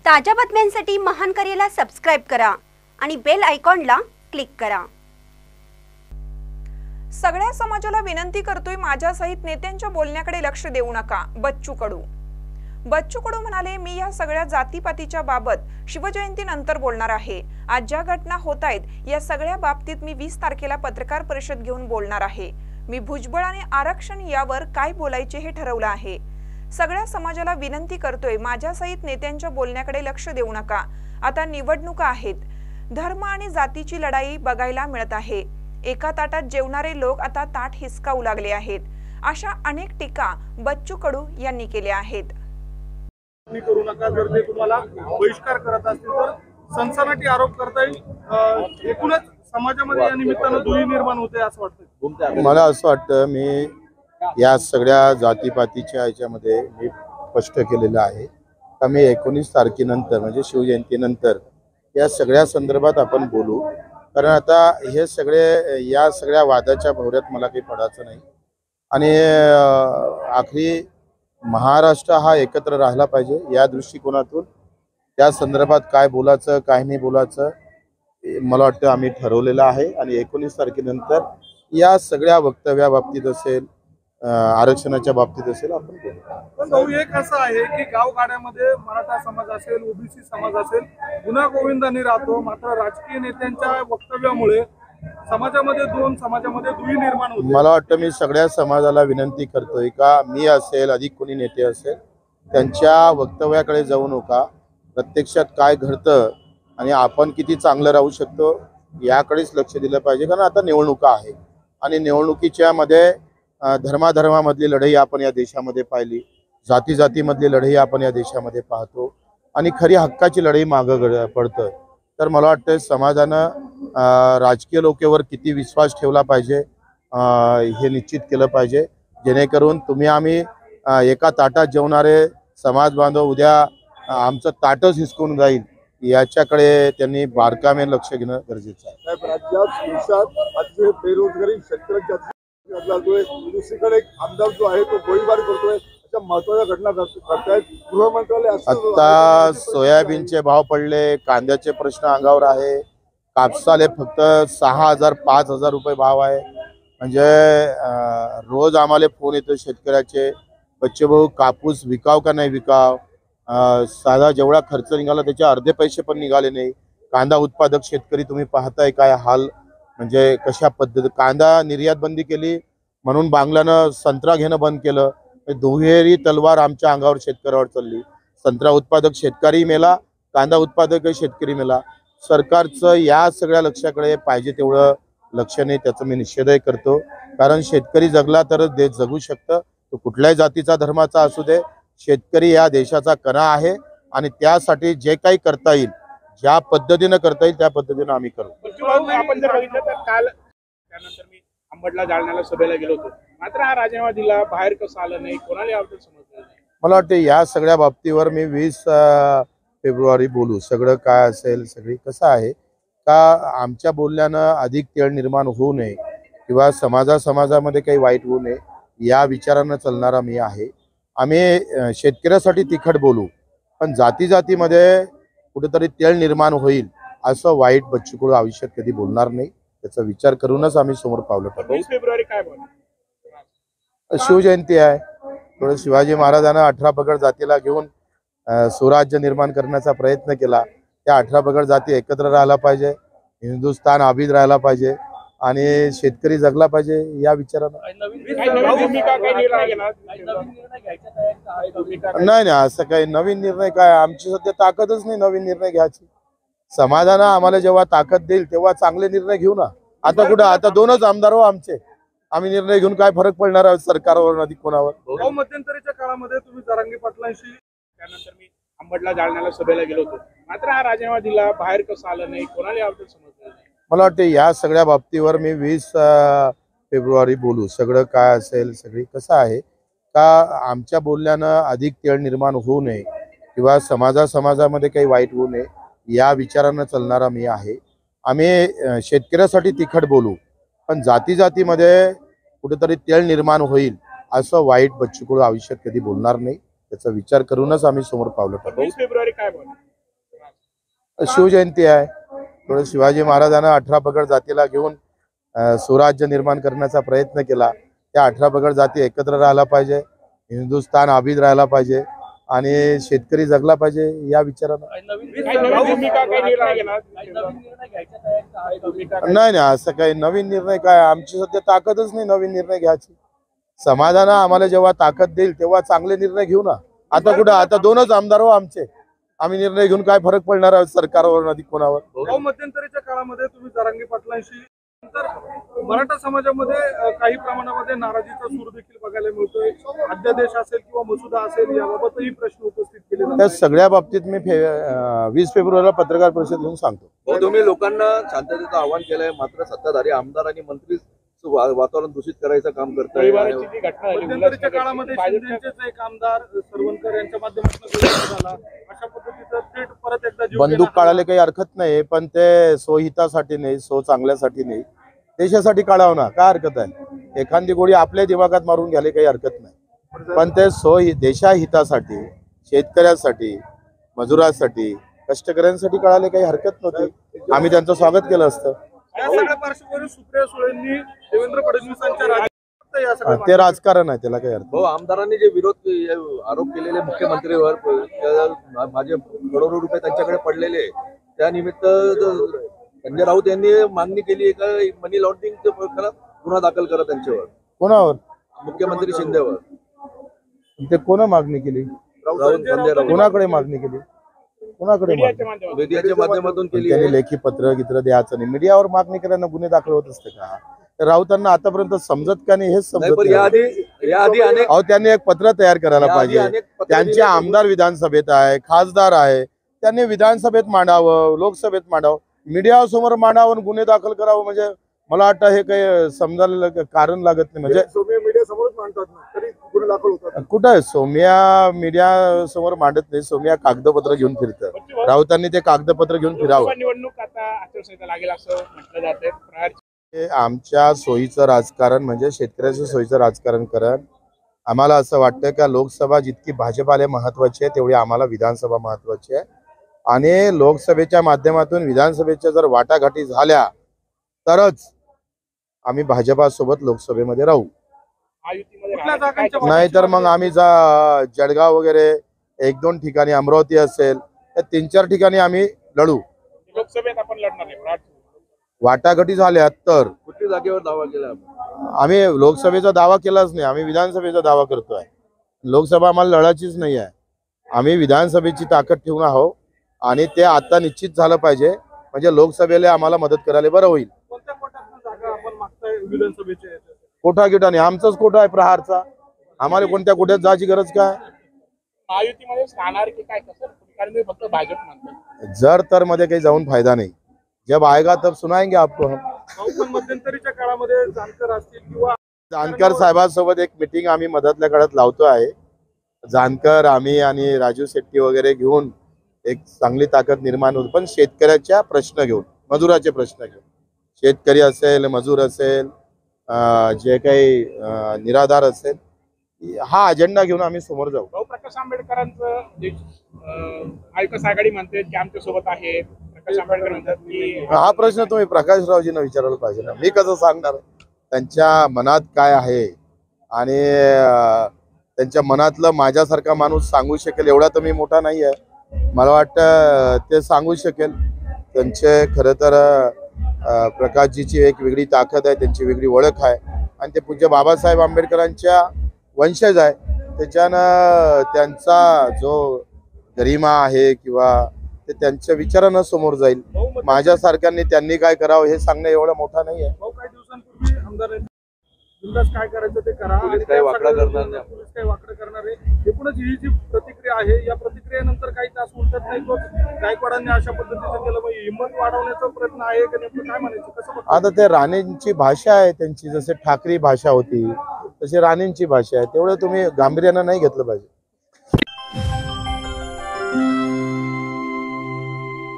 ताज्या बातम्यांसाठी महान करेला सबस्क्राइब करा आणि बेल आयकॉनला क्लिक करा। सगळ्या समाजाला विनंती करतोय, माझ्यासहित नेत्यांच्या बोलण्याकडे लक्ष देऊ नका। बच्चू कडू म्हणाले, मी या सगळ्या जातीपातीच्या बाबत शिवजयंतीनंतर बोलणार आहे। आज ज्या घटना होत आहेत या सगळ्या बाबतीत मी 20 तारखेला पत्रकार परिषद घेऊन बोलणार आहे। मी भुजबळ आणि आरक्षण यावर काय बोलायचे हे ठरवलं आहे। सगळ्या समाजाला विनंती करतोय, माझ्यासहित नेत्यांच्या बोलण्याकडे लक्ष देऊ नका। आता निवडणुका आहेत, धर्म आणि जातीची लढाई बघायला मिळत आहे। एका ताटात जेवणारे लोक आता ताट हिसकावू लागले आहेत। अशा अनेक टीका बच्चू कडू यांनी केल्या आहेत। करू नका, जर ते तुम्हाला बहिष्कार करत असतील तर सनसनाटी आरोप करता येईल। एकूणच समाजामध्ये या निमित्तानं दुही निर्माण होते असं वाटतं। मला असं वाटतं, मी या सगळ्या जातीपातीच्या याच्यामध्ये मी स्पष्ट केलेलं आहे का मी 19 तारखेनंतर म्हणजे शिवजयंतीनंतर या सगळ्या संदर्भात आपण बोलू। कारण आता हे सगळे या सगळ्या वादाच्या भोवऱ्यात मला काही पडायचं नाही आणि आखरी महाराष्ट्र हा एकत्र राहिला पाहिजे या दृष्टिकोनातून त्या संदर्भात काय बोलायचं काय नाही बोलायचं मला वाटतं आम्ही ठरवलेलं आहे। आणि 19 तारखेनंतर या सगळ्या वक्तव्या बाबतीत असेल, आरक्षणाच्या बाबतीत असेल आपण बोलू। पण भाऊ एक असं आहे की गावगाड्यामध्ये मराठा समाज असेल, ओबीसी समाज असेल, गुन्हा गोविंदाने राहतो। मात्र राजकीय नेत्यांच्या वक्तव्यामुळे समाजामध्ये दुही निर्माण होते। मला वाटतं मी सगळ्या समाजाला विनंती करतोय का मी असेल अधिक कोणी नेते असेल त्यांच्या वक्तव्याकडे जाऊ नका। प्रत्यक्षात काय घडतं आणि आपण किती चांगलं राहू शकतो याकडेच लक्ष दिलं पाहिजे। कारण आता निवडणुका आहे आणि निवडणुकीच्या मध्ये धर्माधर्मामधली लढाई आपण या देशामध्ये पाहिली, जाती जातीमधली लढाई आपण या देशामध्ये पाहतो आणि खरी हक्काची लढाई मागं पडतं। तर मला वाटतं समाजानं राजकीय लोकांवर किती विश्वास ठेवला पाहिजे हे निश्चित केलं पाहिजे, जेणेकरून तुम्ही आम्ही एका ताटात जेवणारे समाज बांधव उद्या आमचं ताटच हिसकून जाईल याच्याकडे त्यांनी बारकाईने लक्ष घेणं गरजेचं आहे। राज्यात देशात बेरोजगारी शेतकऱ्यांच्या दुसरीकडे एक आमदार जो आहे तो गोळीबार करतोय, अशा महत्वाच्या घटना घडतायत। गृहमंत्रालय आता सोयाबीनचे भाव पडले, कांद्याचे प्रश्न अंगावर आहे, कापसाले फक्त 6,000 5,000 रुपये भाव आहे। म्हणजे रोज आम्हाला फोन येतो शेतकऱ्याचे, बच्चे भाऊ कापूस विकाव का नाही विकाव, साधा जेवढा खर्च निघाला त्याचे अर्धे पैसे पण निघाले नाही। कांदा उत्पादक शेतकरी तुम्ही पाहताय काय हाल, म्हणजे कशा पद्धती कांदा निर्यात बंदी केली म्हणून बांगलानं संत्रा घेणं बंद केलं। दुहेरी तलवार आमच्या अंगावर शेतकऱ्यावर चालली, संत्रा उत्पादक शेतकरी मेला, कांदा उत्पादक शेतकरी मेला। सरकारचं या सगळ्या लक्षाकडे पाहिजे तेवढं लक्ष नाही, त्याचं मी निषेधही करतो। कारण शेतकरी जगला तरच देश जगू शकतं, तो कुठल्याही जातीचा धर्माचा असू दे, शेतकरी या देशाचा कणा आहे आणि त्यासाठी जे काही करता येईल ज्या पद्धतीनं करता येईल त्या पद्धतीनं आम्ही करू। आपण जर बघितलं तर काल त्यानंतर मी अंबडला जालन्याला सभेला गेलो होतो, मात्र हा राजीनामा दिला, बाहेर कसं आलं नाही, कोणाला याबद्दल समजलं नाही। मला वाटतं या सगळ्या बाबतीवर मी 20 फेब्रुवारी बोलू। सगळं काय असेल सगळी कसं आहे का आमच्या बोलण्यानं अधिक तेढ निर्माण होऊ नये किंवा समाजामध्ये काही वाईट होऊ नये या विचारानं चालणारा मी आहे। आम्ही शेतकऱ्यासाठी तिखट बोलू, पण जातीमध्ये कुठेतरी तेढ निर्माण होईल असं वाईट बच्चू कडू आयुष्यात कधी बोलणार नाही। त्याचा विचार करूनच आम्ही समोर पावलं टाकू। 20 फेब्रुवारी काय बोलणार? शिवजयंती आहे, थोडं शिवाजी महाराजांना 18 पगड जातीला घेऊन स्वराज्य निर्माण करण्याचा प्रयत्न केला। त्या 18 पगड जाती एकत्र राहायला पाहिजे, हिंदुस्थान आबिद राहायला पाहिजे आणि शेतकरी जगला पाहिजे या विचारानं। नाही असं काही नवीन निर्णय काय, आमची सध्या ताकदच नाही नवीन निर्णय घ्यायची। समाजानं आम्हाला जेव्हा ताकद देईल तेव्हा चांगले निर्णय घेऊ ना। आता कुठं, आता 2च आमदार हो आमचे, आम्ही निर्णय घेऊन काय फरक पडणार आहे सरकारवर अधिक कोणावर। मध्यंतरीच्या काळामध्ये तुम्ही जरांगे पाटलांशी त्यानंतर मी अंबडला जालन्याला सभेला गेलो होतो, मात्र हा राजीनामा दिला, बाहेर कसं आलं नाही, कोणाला याबद्दल समजलं नाही। मला वाटतं या सगळ्या बाबतीवर मी 20 फेब्रुवारी बोलू। सगळं काय असेल सगळी कसं आहे का आमच्या बोलण्यानं अधिक तेढ निर्माण होऊ नये किंवा समाजामध्ये काही वाईट होऊ नये या विचारानं चालणारा मी आहे। आम्ही शेतकऱ्यासाठी तिखट बोलू, पण जातीमध्ये कुठेतरी तेढ निर्माण होईल असं वाईट बच्चू कडू आयुष्यात कधी बोलणार नाही। त्याचा विचार करूनच आम्ही समोर पावलं टाकू। 20 फेब्रुवारी काय बोलणार? शिवजयंती आहे. थोडं शिवाजी महाराजांना 18 पगड जातीला घेऊन स्वराज्य निर्माण करण्याचा प्रयत्न केला. त्या 18 पगड जाती एकत्र राहायला पाहिजे, हिंदुस्थान आबिद राहायला पाहिजे आणि शेतकरी जगला पाहिजे या विचारानं. नाही असं काही नवीन निर्णय काय, आमची सध्या ताकदच नाही नवीन निर्णय घ्यायची. समाजानं आम्हाला जेव्हा ताकद देईल तेव्हा चांगले निर्णय घेऊ ना. आता कुठं, आता 2च आमदार हो आमचे, आम्ही निर्णय घेऊन काय फरक पडणार आहे सरकारवर अधिक कोणावर. मध्यंतरीच्या काळामध्ये तुम्ही जरांगे पाटलांशी, नंतर मराठा समाजामध्ये काही प्रमाणामध्ये नाराजीचा सूर देखील बघायला मिळतोय. अध्यादेश असेल किंवा मसुदा असेल याबाबतही प्रश्न उपस्थित केले जातात. त्या सगळ्या बाबतीत मी 20 फेब्रुवारीला पत्रकार परिषद घेऊन सांगतो. तुम्ही लोकांना शांततेचं आवाहन केलंय, मात्र सत्ताधारी आमदार आणि मंत्री वातावरण दूषित करायचं काम करताय. मध्यंतरीच्या काळामध्ये शिंदेचेच एक आमदार सरवणकर यांच्या माध्यमातून झाला, अशा पद्धतीचं थेट परत एकदा बंदूक काढायला काही हरकत नाही, पण ते स्वहितासाठी नाही, सो चांगल्यासाठी नाही, देशासाठी काढावं ना, काय हरकत आहे. एखादी गोळी आपल्या दिमागात मारून घ्यायला काही हरकत नाही, पण ते देशाहितासाठी, शेतकऱ्यांसाठी, मजुरांसाठी, कष्टकऱ्यांसाठी काढायला काही हरकत नव्हती. आम्ही त्यांचं स्वागत केलं असतं. या सगळ्या पार्श्वभूमीवर सुप्रिया सुळेंनी देवेंद्र फडणवीसांच्या ते राजकारण आहे, त्याला काही अर्थ. हो, आमदारांनी जे आरोप केलेले मुख्यमंत्रीवर, माझे करोडो रुपये त्यांच्याकडे पडलेले, त्यानिमित्त संजय राऊत यांनी मागणी केली का मनी लॉन्ड्रिंगचा गुन्हा दाखल करा त्यांच्यावर. कोणावर? मुख्यमंत्री शिंदेवर. ते कोणा मागणी केली? संजय राऊत कोणाकडे मागणी केली? कोणाकडे मीडियाच्या माध्यमातून केली. त्यांनी लेखी पत्र गित्र द्यायचं नाही, मीडियावर मागणी करायला गुन्हे दाखल होत असते का? राऊतांना आतापर्यंत समजत का नाही हेच समजत याआधी अहो, त्यांनी एक पत्र तयार करायला पाहिजे. त्यांचे आमदार विधानसभेत आहे, खासदार आहे, त्यांनी विधानसभेत मांडावं, लोकसभेत मांडावं, मीडियासमोर मांडावं, गुन्हे दाखल करावं. म्हणजे मला वाटतं हे काही समजायला कारण लागत नाही. म्हणजे मीडिया समोरच मांडतात ना, तरी गुन्हे दाखल होतात. कुठं आहे सौम्या मीडिया समोर मांडत नाही, सौम्या कागदपत्र घेऊन फिरतं. राऊतांनी ते कागदपत्र घेऊन फिरावं. निवडणूक आता आचारसंहिता लागेल असं म्हटलं जातंय. आमच्या सोयीचं राजकारण म्हणजे शेतकऱ्याच्या सोयीचं राजकारण करत. आम्हाला असं वाटतं का लोकसभा जितकी भाजपाला महत्वाची आहे तेवढी आम्हाला विधानसभा महत्वाची आहे, आणि लोकसभेच्या माध्यमातून विधानसभेच्या जर वाटाघाटी झाल्या तरच आम्ही भाजपासोबत लोकसभेमध्ये राहू. नाही तर मग आम्ही जळगाव वगैरे 1-2 ठिकाणी, अमरावती असेल, या 3-4 ठिकाणी आम्ही लढू. लोकसभेत आपण लढणार आहे. वाटाघाटी झाल्या तर कुठल्या जागेवर दावा केला? आम्ही लोकसभेचा दावा केलाच नाही, आम्ही विधानसभेचा दावा करतोय. लोकसभा आम्हाला लढायचीच नाही आहे, आम्ही विधानसभेची ताकद ठेवून आहोत, आणि ते आता निश्चित झालं पाहिजे, म्हणजे लोकसभेला आम्हाला मदत करायला बरं होईल. कोणत्या कोटातून जागा आपण मागताय विधानसभेच्या? कोठा गिटा नाही, आमचाच कोठा आहे प्रहारचा, आम्हाला कोणत्या कोट्यात जायची गरज काय? महायुतीमध्ये राहणार की काय, कसं? कारण मी फक्त भाजप म्हणतो. जर तर मध्ये काही जाऊन फायदा नाही, जब आएगा तब सुनाएंगे आपको हम. पण मध्यंतरीच्या काळामध्ये जानकर असतील किंवा जानकर साहेबांसोबत एक मीटिंग आम्ही मधातल्या काळात लावतो आहे. जानकर, आम्ही आणि राजू शेट्टी वगैरे घेऊन एक चांगली ताकद निर्माण होईल, पण शेतकऱ्याच्या प्रश्न घेऊन, मजुराचे प्रश्न घेऊन, शेतकरी असेल, मजूर असेल, जे काही निराधार असेल, हा अजेंडा घेऊन आम्ही समोर जाऊ. प्रकाश आंबेडकरांचं जे महाविकास आघाडी म्हणते की आमच्या सोबत आहे, प्रकाश आंबेडकर म्हणतात की, हा प्रश्न तुम्ही प्रकाशरावजींना विचारायला पाहिजे ना, मी कसं सांगणार त्यांच्या मनात काय आहे, आणि त्यांच्या मनातलं माझ्यासारखा माणूस सांगू शकेल एवढा तर मी मोठा नाही आहे. मला वाटतं ते सांगू शकेल. त्यांचे खरं तर प्रकाशजीची एक वेगळी ताकद आहे, त्यांची वेगळी ओळख आहे, आणि ते पूज्य बाबासाहेब आंबेडकरांच्या वंशज आहे, त्याच्यानं त्यांचा जो गरिमा आहे किंवा ते त्यांच्या विचारानं समोर जाईल. माझ्यासारख्यांनी त्यांनी काय करावं हे सांगणं एवढं मोठा नाही आहे. काही दिवसांपूर्वी आमदार बिंदास काय करायचं ते करा, पोलीस काही वाकडा करणार नाही, पोलीस काही वाकडं करणार आहे. एकूणच ही जी प्रतिक्रिया आहे, या प्रतिक्रियेनंतर काही तास उलटत नाही, तो गायकवाडांनी अशा पद्धतीचं केलं, मग हिंमत वाढवण्याचा प्रयत्न आहे का नेमकं काय म्हणायचं, कसं बघता? आता ते राणेंची भाषा आहे त्यांची, जसे ठाकरी भाषा होती तशी राणेंची भाषा आहे, तेवढं तुम्ही गांभीर्यानं नाही घेतलं पाहिजे.